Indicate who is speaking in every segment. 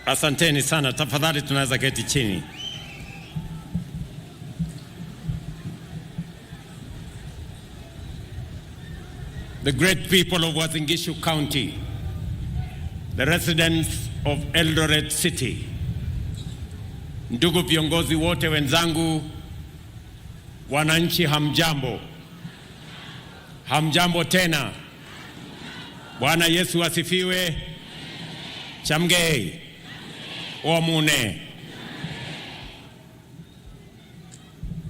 Speaker 1: Asanteni sana, tafadhali tunaweza keti chini. The great people of Uasin Gishu County, the residents of Eldoret City, ndugu viongozi wote wenzangu, wananchi hamjambo. Hamjambo tena. Bwana Yesu asifiwe. Chamgei. Omune.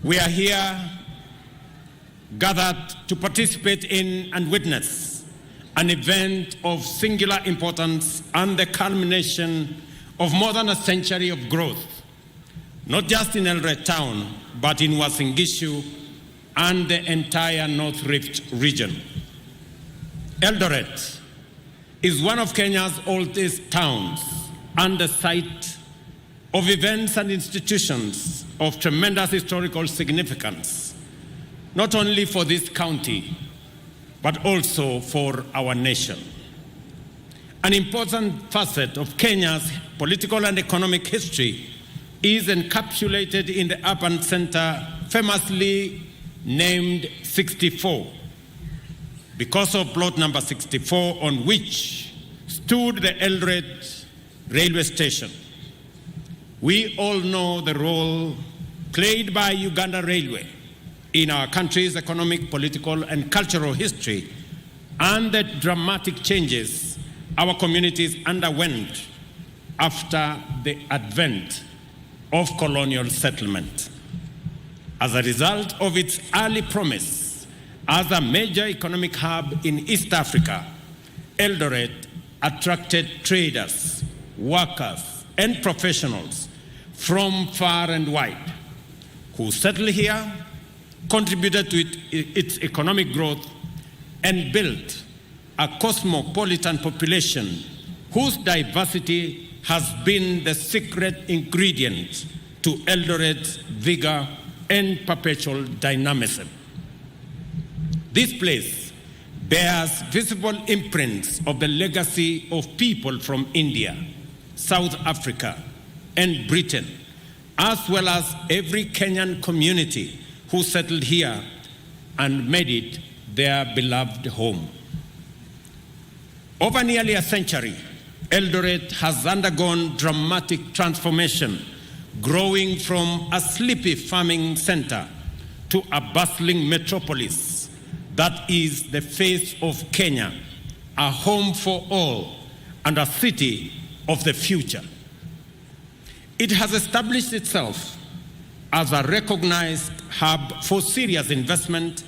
Speaker 1: We are here gathered to participate in and witness an event of singular importance and the culmination of more than a century of growth, not just in Eldoret town, but in Uasin Gishu and the entire North Rift region. Eldoret is one of Kenya's oldest towns and the site of events and institutions of tremendous historical significance, not only for this county, but also for our nation. An important facet of Kenya's political and economic history is encapsulated in the urban center famously named 64, because of plot number 64 on which stood the Eldoret railway station. We all know the role played by Uganda Railway in our country's economic, political, and cultural history, and the dramatic changes our communities underwent after the advent of colonial settlement. As a result of its early promise as a major economic hub in East Africa, Eldoret attracted traders, workers, and professionals from far and wide who settled here, contributed to its economic growth, and built a cosmopolitan population whose diversity has been the secret ingredient to Eldoret's vigor and perpetual dynamism. This place bears visible imprints of the legacy of people from India, South Africa, and Britain, as well as every Kenyan community who settled here and made it their beloved home. Over nearly a century, Eldoret has undergone dramatic transformation, growing from a sleepy farming center to a bustling metropolis that is the face of Kenya, a home for all and a city of the future. It has established itself as a recognized hub for serious investment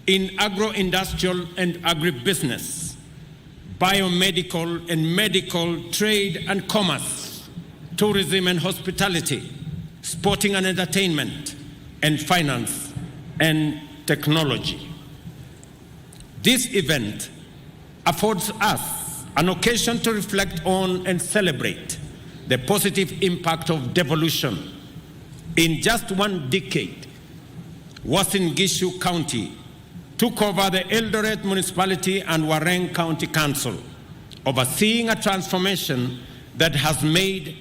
Speaker 1: in agro-industrial and agribusiness, biomedical and medical, trade and commerce, tourism and hospitality, sporting and entertainment, and finance and technology. This event affords us an occasion to reflect on and celebrate the positive impact of devolution. In just one decade, Uasin Gishu County took over the Eldoret Municipality and Warren County Council, overseeing a transformation that has made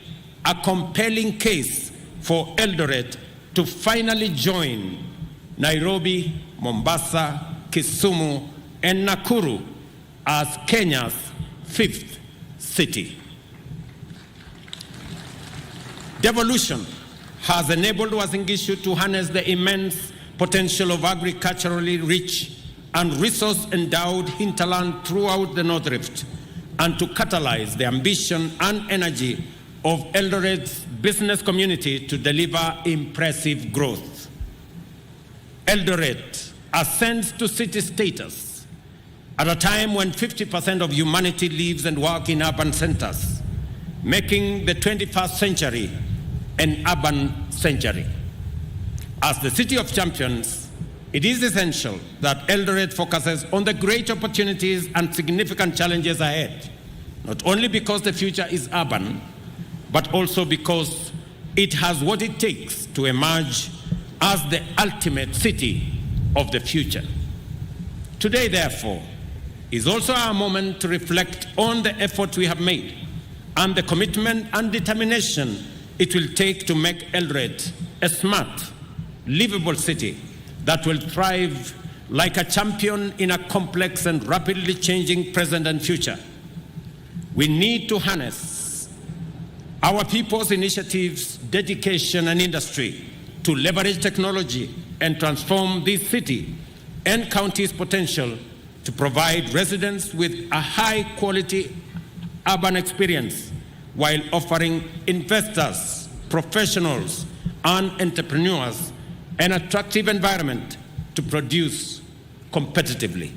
Speaker 1: a compelling case for Eldoret to finally join Nairobi, Mombasa, Kisumu, and Nakuru as Kenya's fifth city. Devolution has enabled Uasin Gishu to harness the immense potential of agriculturally rich and resource-endowed hinterland throughout the North Rift, and to catalyze the ambition and energy of Eldoret's business community to deliver impressive growth. Eldoret ascends to city status at a time when 50% of humanity lives and works in urban centers, making the 21st century an urban century. As the city of champions, it is essential that Eldoret focuses on the great opportunities and significant challenges ahead, not only because the future is urban, but also because it has what it takes to emerge as the ultimate city of the future. Today, therefore, is also our moment to reflect on the effort we have made and the commitment and determination it will take to make Eldoret a smart, livable city that will thrive like a champion in a complex and rapidly changing present and future. We need to harness our people's initiatives, dedication, and industry to leverage technology and transform this city and county's potential to provide residents with a high-quality urban experience while offering investors, professionals, and entrepreneurs an attractive environment to produce competitively.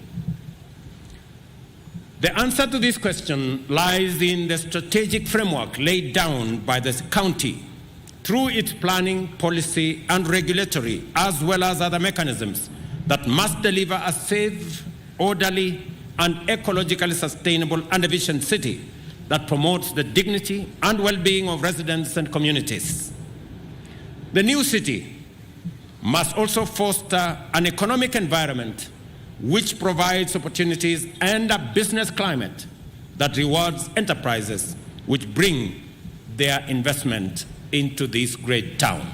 Speaker 1: The answer to this question lies in the strategic framework laid down by the county through its planning, policy, and regulatory, as well as other mechanisms that must deliver a safe, orderly, and ecologically sustainable and efficient city that promotes the dignity and well-being of residents and communities. The new city must also foster an economic environment which provides opportunities and a business climate that rewards enterprises which bring their investment into this great town.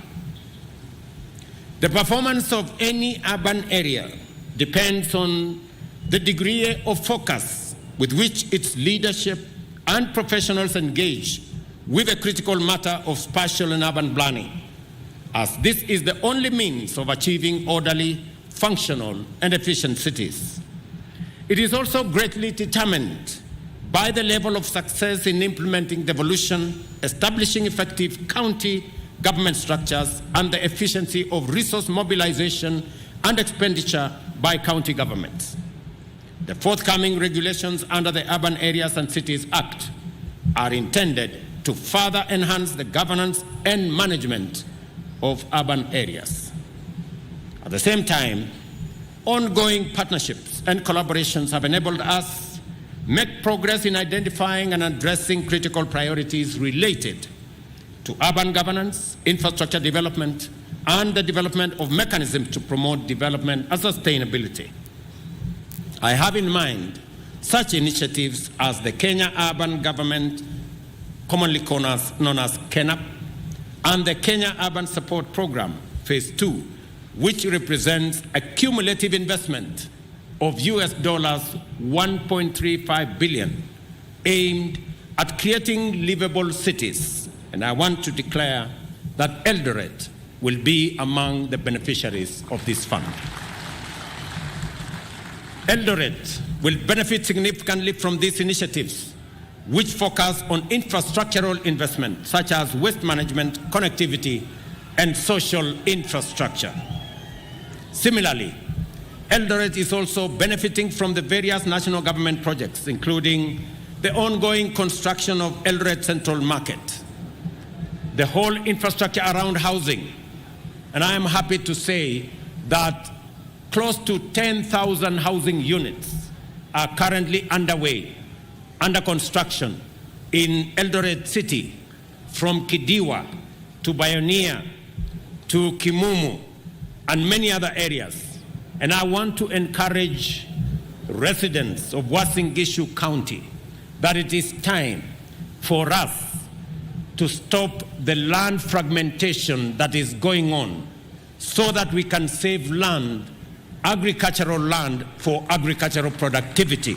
Speaker 1: The performance of any urban area depends on the degree of focus with which its leadership and professionals engage with the critical matter of spatial and urban planning, as this is the only means of achieving orderly, functional, and efficient cities. It is also greatly determined by the level of success in implementing devolution, establishing effective county government structures, and the efficiency of resource mobilization and expenditure by county governments. The forthcoming regulations under the Urban Areas and Cities Act are intended to further enhance the governance and management of urban areas. At the same time, ongoing partnerships and collaborations have enabled us make progress in identifying and addressing critical priorities related to urban governance, infrastructure development, and the development of mechanisms to promote development and sustainability. I have in mind such initiatives as the Kenya Urban Government, commonly known as KENAP, and the Kenya Urban Support Program, Phase 2, which represents a cumulative investment of US dollars 1.35 billion aimed at creating livable cities. And I want to declare that Eldoret will be among the beneficiaries of this fund. Eldoret will benefit significantly from these initiatives, which focus on infrastructural investment, such as waste management, connectivity, and social infrastructure. Similarly, Eldoret is also benefiting from the various national government projects, including the ongoing construction of Eldoret Central Market, the whole infrastructure around housing, and I am happy to say that close to 10,000 housing units are currently underway, under construction in Eldoret City, from Kidiwa to Pioneer to Kimumu and many other areas. And I want to encourage residents of Uasin Gishu County that it is time for us to stop the land fragmentation that is going on so that we can save land, agricultural land, for agricultural productivity,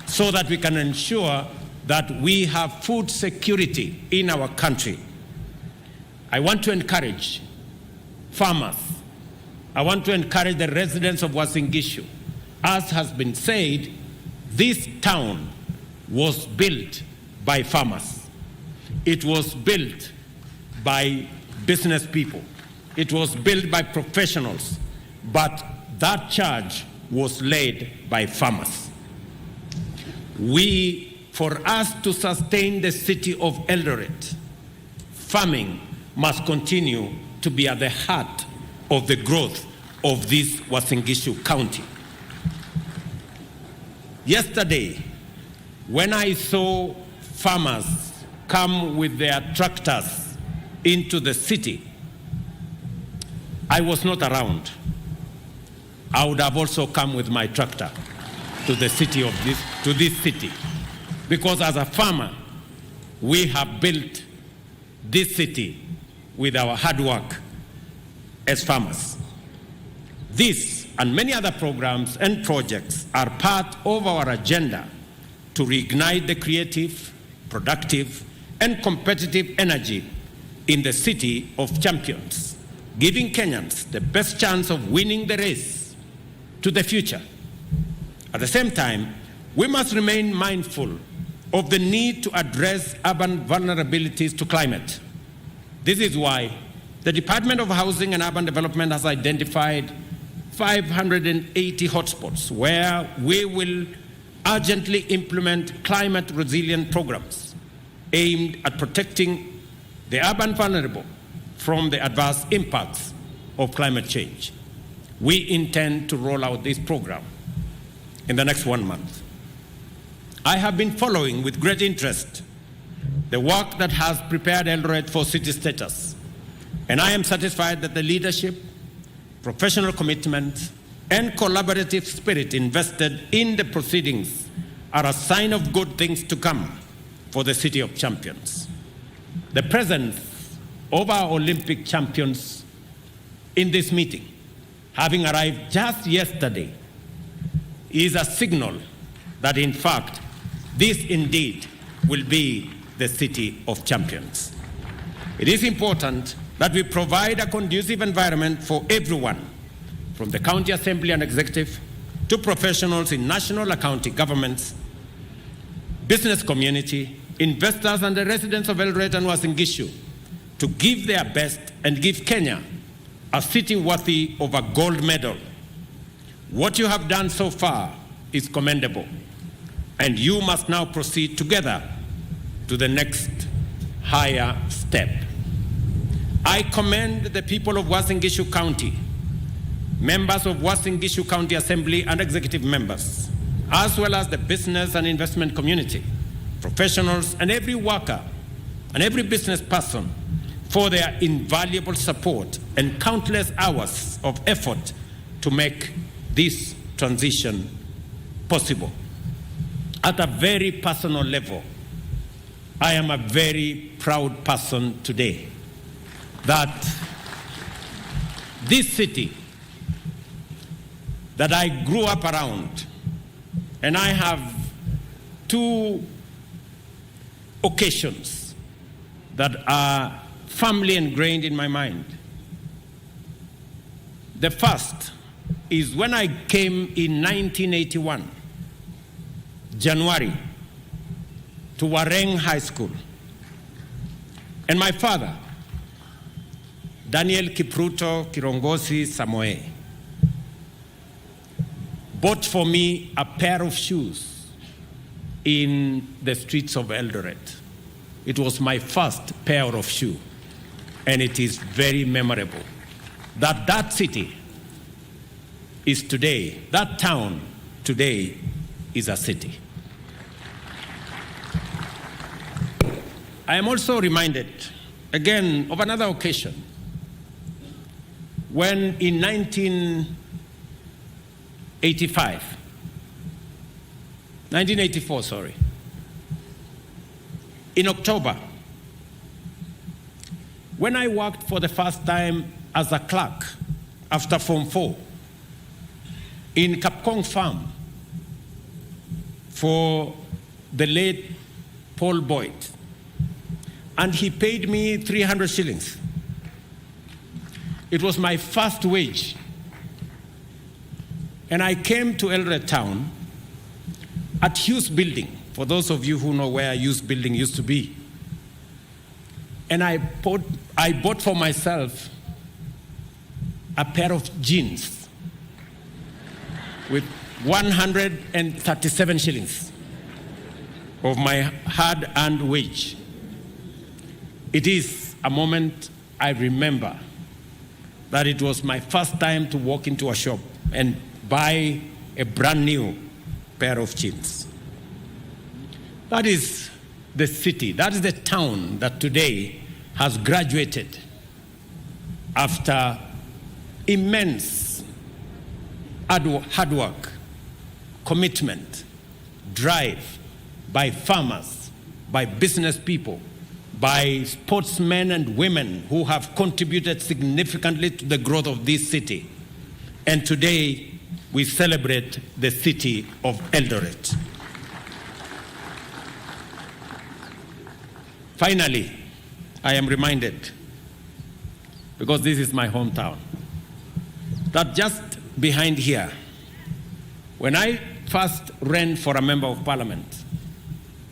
Speaker 1: so that we can ensure that we have food security in our country. I want to encourage farmers. I want to encourage the residents of Uasin Gishu. As has been said, this town was built by farmers. It was built by business people. It was built by professionals, but that charge was led by farmers. For us to sustain the city of Eldoret, farming must continue to be at the heart of the growth of this Uasin Gishu County. Yesterday, when I saw farmers come with their tractors into the city, I was not around. I would have also come with my tractor to the city of this city, because as a farmer, We have built this city with our hard work as farmers. This and many other programs and projects are part of our agenda to reignite the creative, productive, and competitive energy in the city of champions, giving Kenyans the best chance of winning the race to the future. At the same time, we must remain mindful of the need to address urban vulnerabilities to climate. This is why the Department of Housing and Urban Development has identified 580 hotspots where we will urgently implement climate resilient programs aimed at protecting the urban vulnerable from the adverse impacts of climate change. We intend to roll out this program in the next 1 month. I have been following with great interest the work that has prepared Eldoret for city status, and I am satisfied that the leadership, professional commitment, and collaborative spirit invested in the proceedings are a sign of good things to come for the city of champions. The presence of our Olympic champions in this meeting, having arrived just yesterday, is a signal that, in fact, this indeed will be the city of champions. It is important that we provide a conducive environment for everyone, from the county assembly and executive to professionals in national and county governments, business community, investors, and the residents of Eldoret and Uasin Gishu, to give their best and give Kenya a city worthy of a gold medal. What you have done so far is commendable, and you must now proceed together to the next higher step. I commend the people of Uasin Gishu County, members of Uasin Gishu County Assembly and executive members, as well as the business and investment community, professionals, and every worker and every business person for their invaluable support and countless hours of effort to make this transition possible. At a very personal level, I am a very proud person today that this city that I grew up around, and I have two occasions that are firmly ingrained in my mind. The first is when I came in 1981, January, to Wareng High School. And my father, Daniel Kipruto Kirongosi Samoe, bought for me a pair of shoes in the streets of Eldoret. It was my first pair of shoes, and it is very memorable that that city is today, that town today is a city. I am also reminded again of another occasion when in 1984, in October, when I worked for the first time as a clerk after Form 4 in Kapkong Farm for the late Paul Boyd, and he paid me 300 shillings. It was my first wage. And I came to Eldoret town at Hughes Building, for those of you who know where Hughes Building used to be. And I bought for myself a pair of jeans with 137 shillings of my hard-earned wage. It is a moment I remember that it was my first time to walk into a shop and buy a brand new pair of jeans. That is the city, that is the town that today has graduated after immense hard work, commitment, drive by farmers, by business people, by sportsmen and women who have contributed significantly to the growth of this city. And today, we celebrate the city of Eldoret. Finally, I am reminded, because this is my hometown, that just behind here, when I first ran for a member of parliament,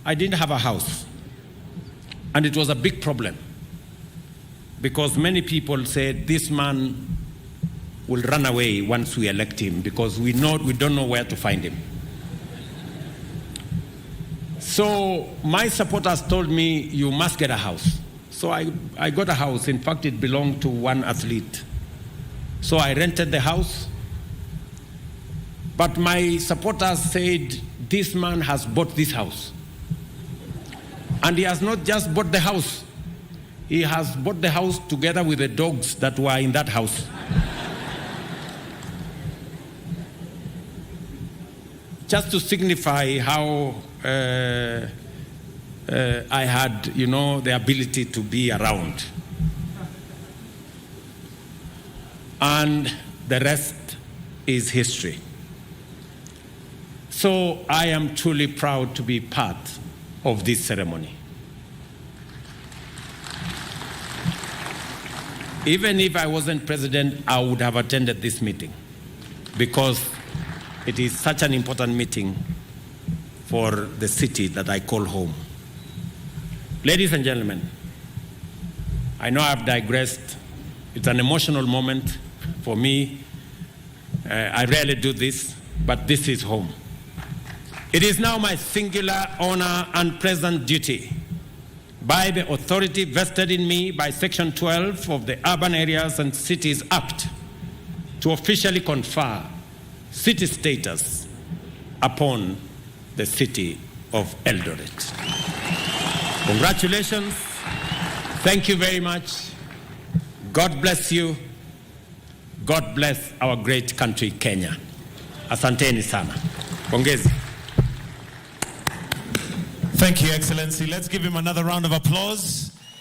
Speaker 1: I didn't have a house. And it was a big problem, because many people said this man will run away once we elect him, because we don't know where to find him. So my supporters told me, you must get a house. So I got a house. In fact, it belonged to one athlete. So I rented the house. But my supporters said, this man has bought this house. And he has not just bought the house. He has bought the house together with the dogs that were in that house. Just to signify how I had, the ability to be around. And the rest is history. So I am truly proud to be part of this ceremony. Even if I wasn't president, I would have attended this meeting, because it is such an important meeting for the city that I call home. Ladies and gentlemen, I know I've digressed. It's an emotional moment for me. I rarely do this, but this is home. It is now my singular honor and present duty, by the authority vested in me by Section 12 of the Urban Areas and Cities Act, to officially confer city status upon the city of Eldoret. Congratulations. Thank you very much. God bless you. God bless our great country, Kenya. Asanteni sana. Pongezi.
Speaker 2: Thank you, Excellency. Let's give him another round of applause.